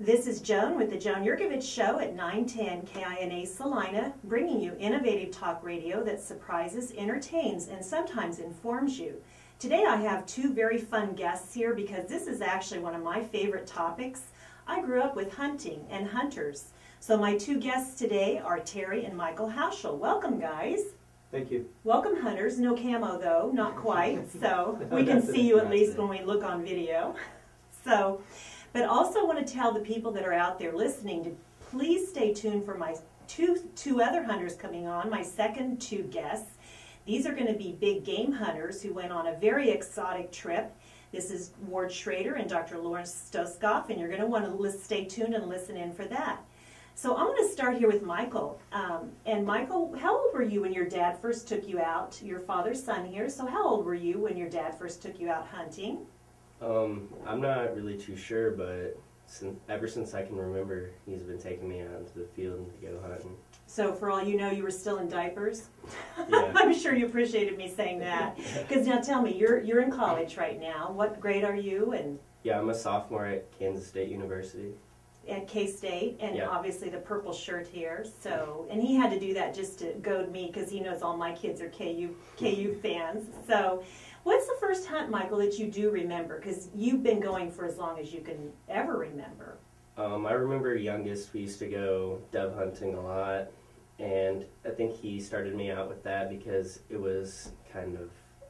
This is Joan with the Joan Jerkovich Show at 910 KINA Saline, bringing you innovative talk radio that surprises, entertains, and sometimes informs you. Today I have two very fun guests here because this is actually one of my favorite topics. I grew up with hunting and hunters. So my two guests today are Terry and Michael Hauschel. Welcome, guys. Thank you. Welcome, hunters. No camo, though. Not quite. So we can see you at least when we look on video. But also want to tell the people that are out there listening to please stay tuned for my two other hunters coming on, my second two guests. These are going to be big game hunters who went on a very exotic trip. This is Ward Schrader and Dr. Lawrence Stoskoff, and you're going to want to stay tuned and listen in for that. So I'm going to start here with Michael. And Michael, how old were you when your dad first took you out? Your father's son here, so how old were you when your dad first took you out hunting? I'm not really too sure, but ever since I can remember, he's been taking me out into the field to go hunting. So for all you know, you were still in diapers? Yeah. I'm sure you appreciated me saying that. Because now tell me, you're in college right now. What grade are you? And yeah, I'm a sophomore at Kansas State University. At K-State, and yeah. Obviously the purple shirt here. So, and he had to do that just to goad me because he knows all my kids are KU fans. So, what's the first hunt, Michael, that you do remember? Because you've been going for as long as you can ever remember. I remember youngest, we used to go dove hunting a lot, and I think he started me out with that because it was kind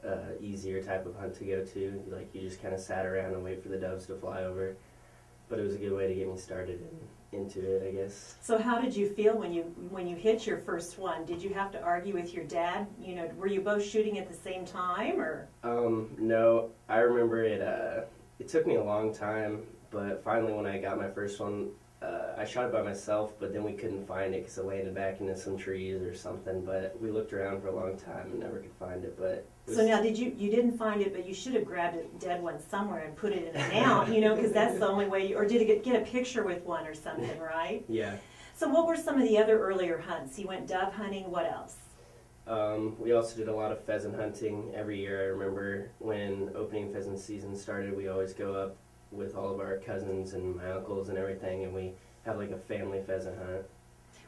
of easier type of hunt to go to. Like you just kind of sat around and wait for the doves to fly over. But it was a good way to get me started into it, I guess. So how did you feel when you hit your first one? Did you have to argue with your dad? You know, were you both shooting at the same time, or? No, I remember it. It took me a long time, but finally when I got my first one, I shot it by myself. But then we couldn't find it because it landed back into some trees or something. But we looked around for a long time and never could find it. But so now, you didn't find it, but you should have grabbed a dead one somewhere and put it in a mount, you know, because that's the only way. Or did you get a picture with one or something, right? Yeah. So what were some of the other earlier hunts? You went dove hunting. What else? We also did a lot of pheasant hunting every year. I remember when opening pheasant season started, we always go up with all of our cousins and my uncles and everything, and we have like a family pheasant hunt.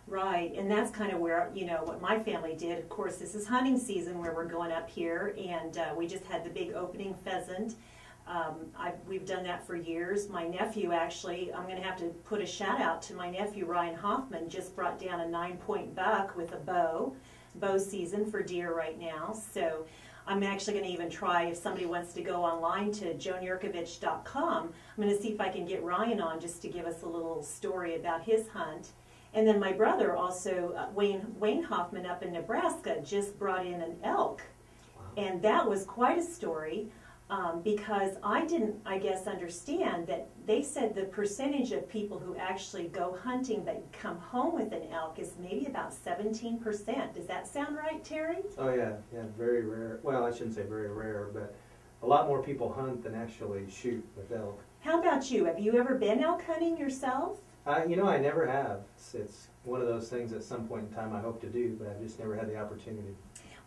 Right, and that's kind of where, you know, what my family did. Of course, this is hunting season where we're going up here, and we just had the big opening pheasant. We've done that for years. My nephew, actually, I'm going to have to put a shout out to my nephew, Ryan Hoffman, just brought down a 9-point buck with a bow season for deer right now. So I'm actually going to even try, if somebody wants to go online to joanjerkovich.com, I'm going to see if I can get Ryan on just to give us a little story about his hunt. And then my brother also, Wayne Hoffman up in Nebraska, just brought in an elk. Wow. And that was quite a story because I didn't, I guess, understand that they said the percentage of people who actually go hunting but come home with an elk is maybe about 17%. Does that sound right, Terry? Oh yeah, very rare. Well, I shouldn't say very rare, but a lot more people hunt than actually shoot with elk. How about you? Have you ever been elk hunting yourself? You know, I never have. It's one of those things at some point in time I hope to do, but I've just never had the opportunity.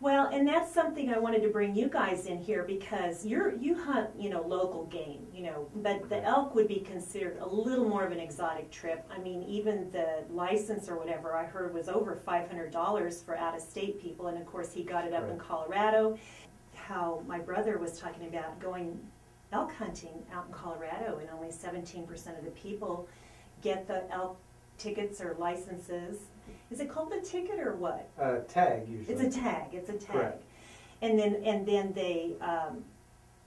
Well, and that's something I wanted to bring you guys in here because you hunt, you know, local game, you know, but the elk would be considered a little more of an exotic trip. I mean, even the license or whatever I heard was over $500 for out-of-state people, and of course he got it up in Colorado. How my brother was talking about going elk hunting out in Colorado, and only 17% of the people get the elk tickets or licenses. Is it called the ticket or what? Tag usually. It's a tag. It's a tag. Correct. And then they,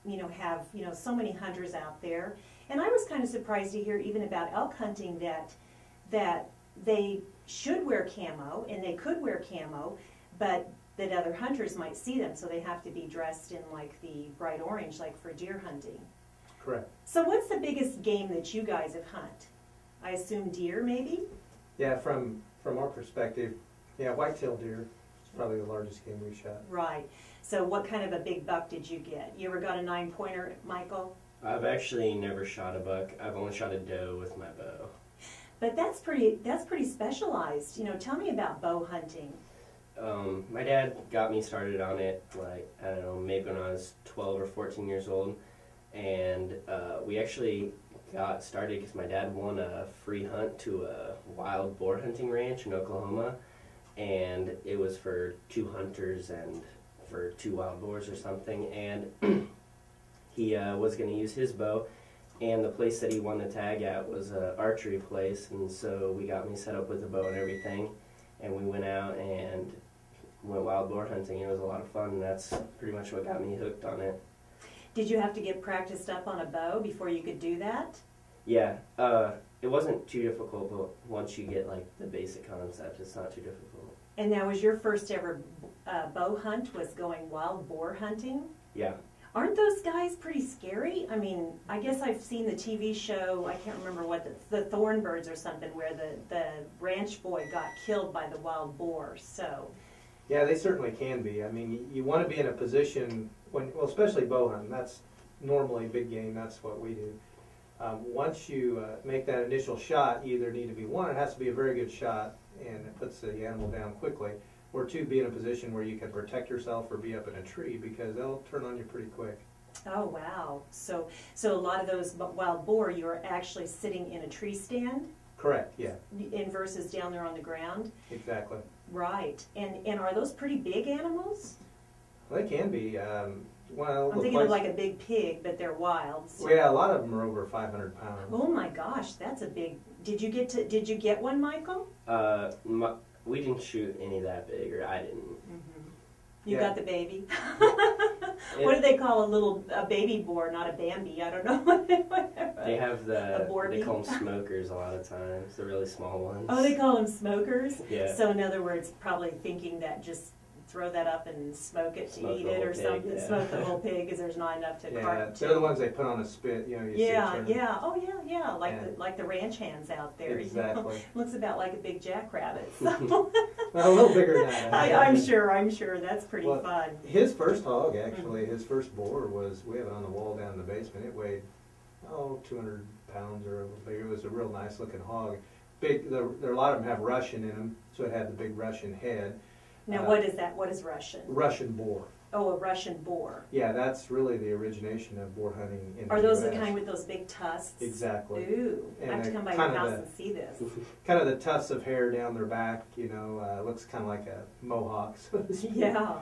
you know, have so many hunters out there. And I was kind of surprised to hear even about elk hunting that they should wear camo and they could wear camo, but that other hunters might see them, so they have to be dressed in like the bright orange, like for deer hunting. Correct. So what's the biggest game that you guys have hunted? I assume deer, maybe? Yeah, from our perspective, yeah, whitetail deer is probably the largest game we've shot. Right. So what kind of a big buck did you get? You ever got a 9-pointer, Michael? I've actually never shot a buck. I've only shot a doe with my bow. But that's pretty specialized. You know, tell me about bow hunting. My dad got me started on it, like, I don't know, maybe when I was 12 or 14 years old. And we actually got started because my dad won a free hunt to a wild boar hunting ranch in Oklahoma, and it was for 2 hunters and for 2 wild boars or something, and he was going to use his bow, and the place that he won the tag at was an archery place, and so we got me set up with a bow and everything, and we went out and went wild boar hunting. It was a lot of fun, and that's pretty much what got me hooked on it. Did you have to get practiced up on a bow before you could do that? Yeah, it wasn't too difficult, but once you get like the basic concept, it's not too difficult. And that was your first ever bow hunt, was going wild boar hunting? Yeah. Aren't those guys pretty scary? I mean, I guess I've seen the TV show, I can't remember what, the Thornbirds or something, where the ranch boy got killed by the wild boar, so. Yeah, they certainly can be. I mean, you want to be in a position, well, especially bow hunting, that's normally big game, that's what we do. Once you make that initial shot, you either need to be, one, it has to be a very good shot, and it puts the animal down quickly, or 2, be in a position where you can protect yourself or be up in a tree, because they'll turn on you pretty quick. Oh, wow. So a lot of those wild boar, you're actually sitting in a tree stand? Correct, yeah. In versus down there on the ground? Exactly. Right. And are those pretty big animals? Well, they can be. Well, I'm thinking of like a big pig, but they're wild. So. Well, yeah, a lot of them are over 500 pounds. Oh my gosh, that's a big. Did you get one, Michael? We didn't shoot any that big, or I didn't. You Yeah. got the baby. What do they call a baby boar, not a Bambi? I don't know. They have they call them Borby? smokers a lot of times, the really small ones. Oh, they call them smokers? Yeah. So in other words, probably thinking that just throw that up and smoke it to Smoke eat the it whole or pig, something. yeah. Smoke the whole pig because there's not enough to Yeah, carve. they're the ones they put on a spit, you know, you Yeah, see it turn. yeah. Oh, yeah. Yeah. Like the ranch hands out there. Exactly. You know? Looks about like a big jackrabbit. So. Well, a little bigger than that. I'm sure. That's pretty Well, fun. His first hog, actually, his first boar was, we have it on the wall down in the basement. It weighed, 200 pounds or a little bigger. It was a real nice looking hog. Big, there are a lot of them have Russian in them, so it had the big Russian head. Now, what is that? What is Russian? Russian boar. Oh, a Russian boar. Yeah, that's really the origination of boar hunting in Are the those US. the kind with those big tusks? Exactly. Ooh, I And have to they're come by kind your of house and see this. Kind of the tufts of hair down their back, looks kind of like a mohawk, so to speak. Yeah.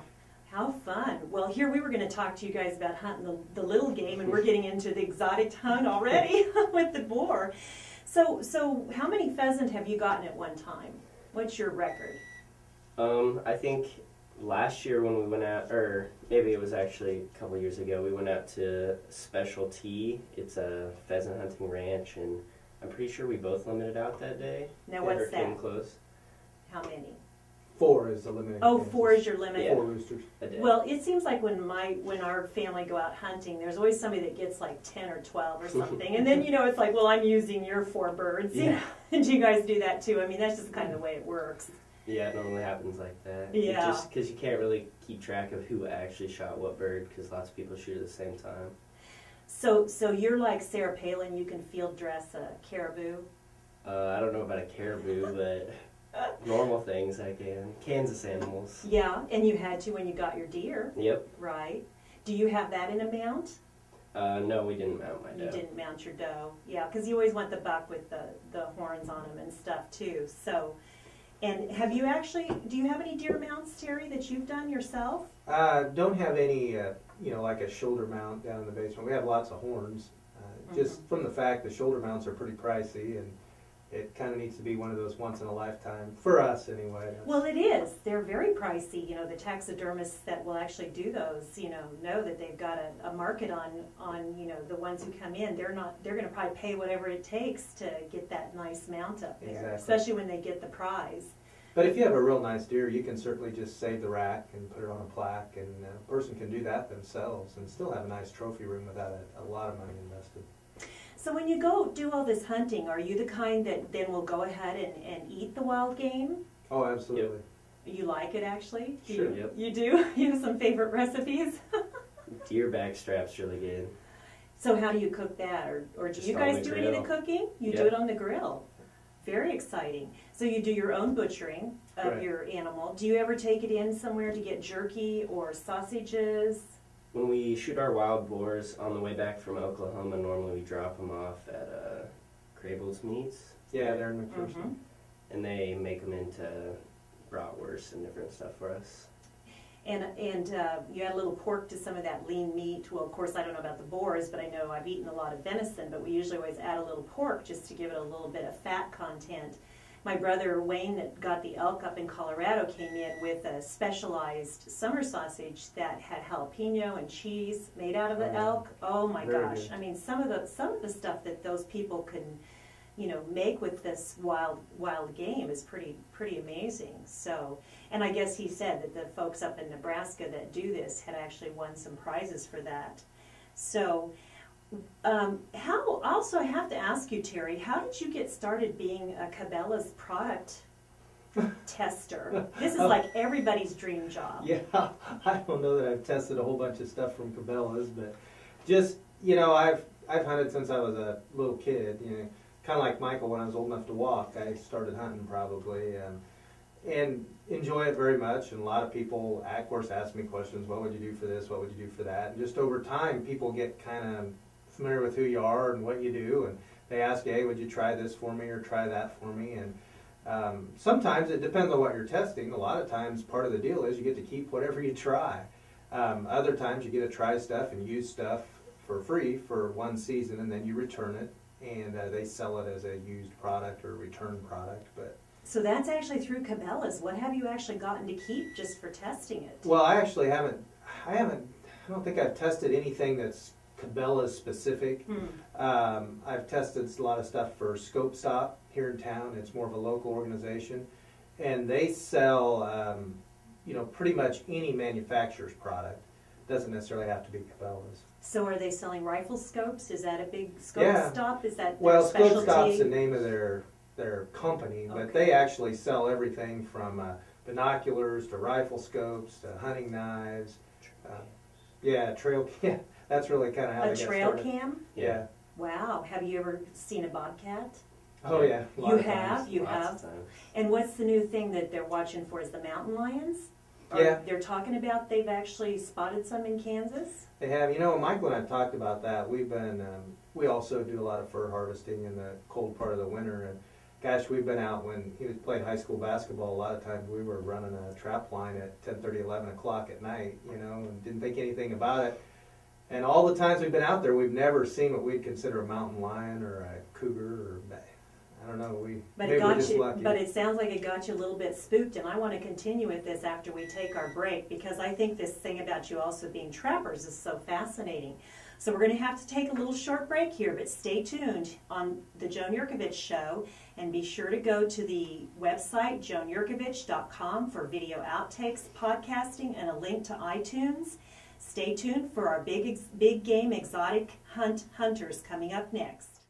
How fun. Well, here we were going to talk to you guys about hunting the little game, and we're getting into the exotic hunt already with the boar. So how many pheasant have you gotten at one time? What's your record? I think last year when we went out, or maybe it was actually a couple years ago, we went out to Specialty. It's a pheasant hunting ranch, and I'm pretty sure we both limited out that day. Now, Or what's came that? close. How many? 4 is the limit. Oh, 4 is your limit? Yeah. 4 roosters. A day. Well, it seems like when our family go out hunting, there's always somebody that gets like 10 or 12 or something. And then, it's like, well, I'm using your 4 birds. Yeah. And you guys do that too. I mean, that's just kind of the way it works. Yeah, it normally happens like that. Yeah. Just because you can't really keep track of who actually shot what bird, because lots of people shoot at the same time. So you're like Sarah Palin, you can field dress a caribou? I don't know about a caribou, but normal things I can. Kansas animals. Yeah, and you had to when you got your deer, Yep. right? Do you have that in a mount? No, we didn't mount my doe. You didn't mount your doe. Yeah, because you always want the buck with the horns on them and stuff too. So, and do you have any deer mounts, Terry, that you've done yourself? Don't have any, like a shoulder mount down in the basement. We have lots of horns. Just from the fact the shoulder mounts are pretty pricey, and it kind of needs to be one of those once in a lifetime, for us anyway. Well, it is. They're very pricey. The taxidermists that will actually do those, know that they've got a market on the ones who come in. They're going to probably pay whatever it takes to get that nice mount up there, Exactly. especially when they get the prize. But if you have a real nice deer, you can certainly just save the rack and put it on a plaque, and a person can do that themselves and still have a nice trophy room without a lot of money invested. So when you go do all this hunting, are you the kind that then will go ahead and eat the wild game? Oh, absolutely. You like it, actually? Sure. Yep. You do? You have some favorite recipes? Deer backstrap's really good. So how do you cook that? Or do Just you on guys the do any of the grill. cooking? You do Yep. it on the grill. Very exciting. So you do your own butchering of Right. your animal. Do you ever take it in somewhere to get jerky or sausages? when we shoot our wild boars on the way back from Oklahoma, normally we drop them off at Crable's Meats. Yeah, they're in McPherson. Mm-hmm. And they make them into bratwurst and different stuff for us. And you add a little pork to some of that lean meat. Well, of course, I don't know about the boars, but I know I've eaten a lot of venison, but we usually always add a little pork just to give it a little bit of fat content. My brother Wayne, that got the elk up in Colorado, came in with a specialized summer sausage that had jalapeno and cheese made out of the elk. Oh my gosh! Good. I mean, some of the stuff that those people can, make with this wild game is pretty amazing. So, and I guess he said that the folks up in Nebraska that do this had actually won some prizes for that. So. Also, I have to ask you, Terry, how did you get started being a Cabela's product tester? This is like everybody's dream job. Yeah, I don't know that I've tested a whole bunch of stuff from Cabela's, but just, I've hunted since I was a little kid, kind of like Michael. When I was old enough to walk, I started hunting probably, and enjoy it very much. And a lot of people, of course, ask me questions, what would you do for this, what would you do for that? And just over time, people get kind of familiar with who you are and what you do, and they ask you, hey, would you try this for me or try that for me? And sometimes it depends on what you're testing. A lot of times part of the deal is you get to keep whatever you try. Other times you get to try stuff and use stuff for free for one season, and then you return it, and they sell it as a used product or return product. But so that's actually through Cabela's. What have you actually gotten to keep just for testing it? Well, I actually haven't. I don't think I've tested anything that's Cabela's specific. I've tested a lot of stuff for Scope Stop here in town. It's more of a local organization, and they sell pretty much any manufacturer's product. Doesn't necessarily have to be Cabela's. So are they selling rifle scopes? Is that a big Scope Stop? Is that their well, specialty? Scope Stop's the name of their company, but they actually sell everything from binoculars to rifle scopes to hunting knives. Trail cam. That's really kind of how they got trail started. cam? Yeah. Wow. Have you ever seen a bobcat? Oh yeah. You have? You Lots have? of times. And what's the new thing that they're watching for? Is the mountain lions? Yeah. They're talking about they've actually spotted some in Kansas? They have. Michael and I have talked about that. We've been, we also do a lot of fur harvesting in the cold part of the winter. And gosh, we've been out when he was playing high school basketball. A lot of times we were running a trap line at 10:30, 11 o'clock at night, and didn't think anything about it. And all the times we've been out there, we've never seen what we'd consider a mountain lion or a cougar or I don't know. Maybe we're just lucky. But it sounds like it got you a little bit spooked, and I want to continue with this after we take our break because I think this thing about you also being trappers is so fascinating. So we're going to have to take a little short break here, but stay tuned on the Joan Jerkovich Show, and be sure to go to the website joanjerkovich.com for video outtakes, podcasting, and a link to iTunes. Stay tuned for our big game exotic hunters coming up next.